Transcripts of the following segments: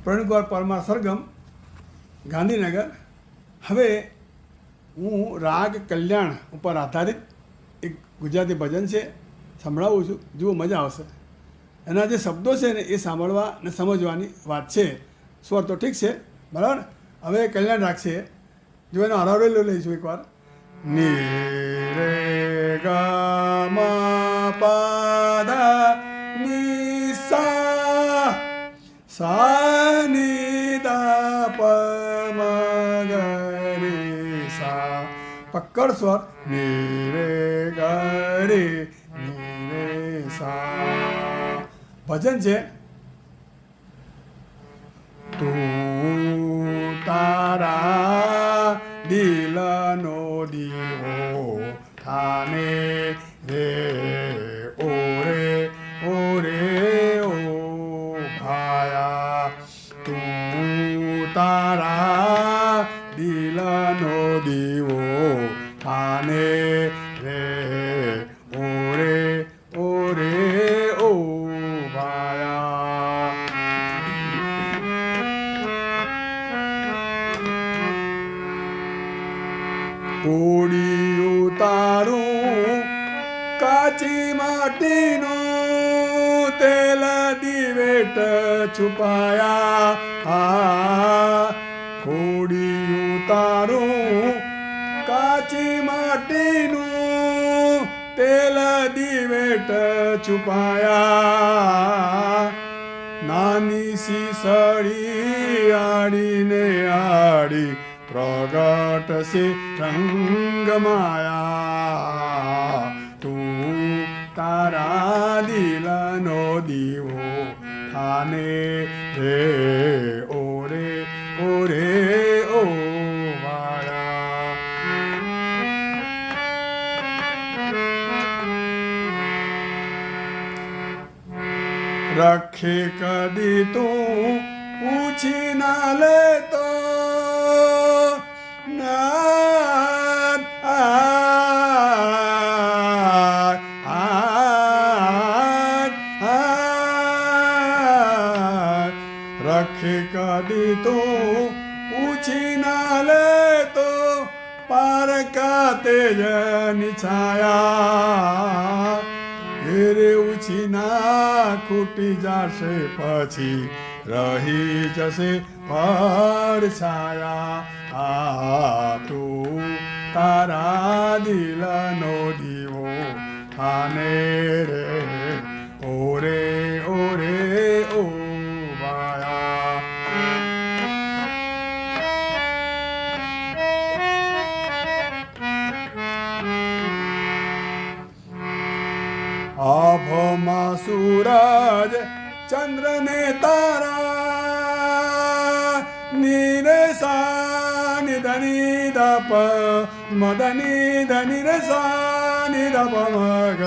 પ્રવીણકુમાર પરમાર સરગમ, ગાંધીનગર. હવે હું રાગ કલ્યાણ ઉપર આધારિત એક ગુજરાતી ભજન છે, સંભળાવું છું. જુઓ, મજા આવશે. એના જે શબ્દો છે ને એ સાંભળવા અને સમજવાની વાત છે. સ્વર તો ઠીક છે, બરાબર. હવે કલ્યાણ રાગ છે, જો એનો હરાવેલો લઈશું એકવાર. ની રે ગ મ પ ધ ની સા સા ની દ પ મ ગ રે સા. પકડ સ્વર. ની રે ગ રે ની રે સા. ભજન છે. તું તારા દિલનો દીવો થાને રે ઓરે ઓરે ઓ ભાયા. તું તારા દિલનો દીવો થાને રે ઓરે ઓરે ઓ ભાયા. કોડિયું તારું કાચી માટીનું તેલ દિવેટ છુપાયા. કોડિયું તારું કાચી માટીનું તેલ દિવેટ છુપાયા. નાની સીસળી આડીને આડી પ્રગટ સે રંગ માયા. તું તારા દિલનો દીવો થાને રે ઓરે ઓરે ઓ ભાયા. રખે કદી તું પૂછી ના લેતો રખે કદી તું પૂછી ના લે તો પારકા તેજની છાયા. ઘેરે ઉછી ના ખૂટી જશે પછી રહી જશે પડછાયા. તું તારા દિલનો દીવો થાને રે ઓરે ઓરે ઓ ભાયા. આભમાં સૂરજ ચંદ્ર ને તારા નીરે સા નિધની દપ મદની ધની રે સા નિધપ મગ.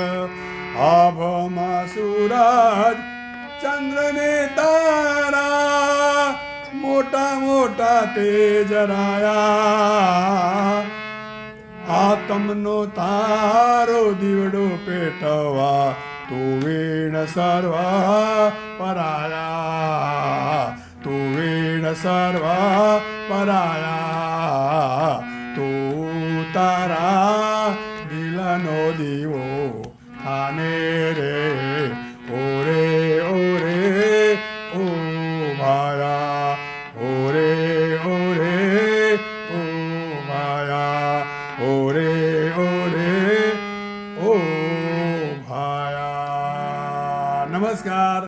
આભમાં સૂરજ ચંદ્ર ને તારા મોટા મોટા તેજ રાયા. આતમનો તારો દીવડો પેટવા તું વીણ સર્વા પરાયા. તું વીણ સર્વા પરાયા. તું તારા દિલનો દીવો થાને રે ઓરે ઓરે ઓ ભાયા. ઓરે ઓરે ઓ ભાયા. ઓરે ઓરે ઓ ભાયા. નમસ્કાર.